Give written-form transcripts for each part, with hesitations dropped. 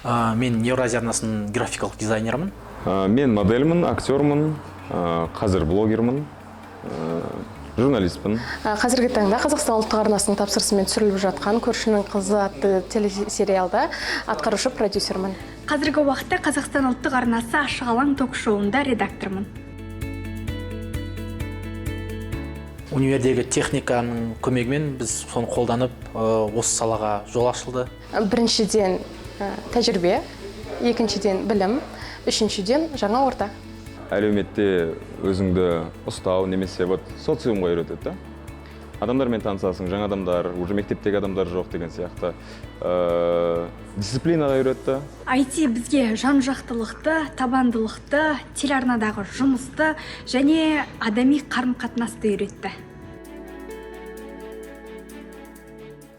Мен Евразия арнасының графикалық дизайнермін. Мен модельмін, актермін, қазір блогермін, журналистпін. Қазіргі таңда Қазақстан ұлттық арнасының тапсырысымен түсіріліп жатқан «Көршінің қызы» атты телесериалда атқарушы продюсермін. Қазіргі уақытта Қазақстан ұлттық арнасы Ашық алаң ток-шоуында редактормын. Универдегі техниканың көмегімен біз соны қолданып, осы салаға жол ашылды. Біріншіден тәжірибе, екіншіден білім, үшіншіден жаңа орта. Әлеуметте өзіңді ұстау немесе социумға үйретеді. Адамдармен танысасың, жаңа адамдар, уже мектептегі адамдар жоқ деген сияқты. Дисциплинаға үйретті. IT бізге жан-жақтылықты, табандылықты, телеарнадағы жұмысты және адами қарым-қатынасты үйретті.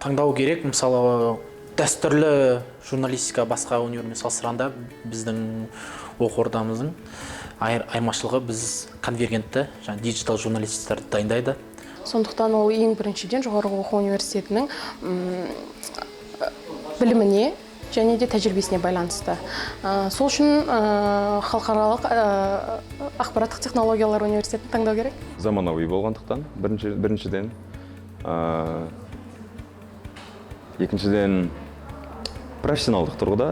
Таңдау керек, мысалы, дәстүрлі журналистика басқа универмен салыстырғанда біздің оқу ордамыздың айырмашылығы біз конвергентті, диджитал журналистерді дайындайды. Сондықтан ол ең біріншіден жоғарғы оқу университетінің біліміне және де тәжірибесіне байланысты. Сол үшін халықаралық ақпараттық технологиялар университетін таңдау керек. Заманауи болғандықтан біріншіден, екіншіден профессионалдық тұрғыда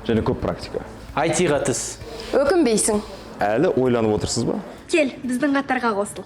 және көп практика. IT-ға тіс. Өкінбейсің. Әлі ойланып отырсыз ба? Кел, біздің қатарға қосыл.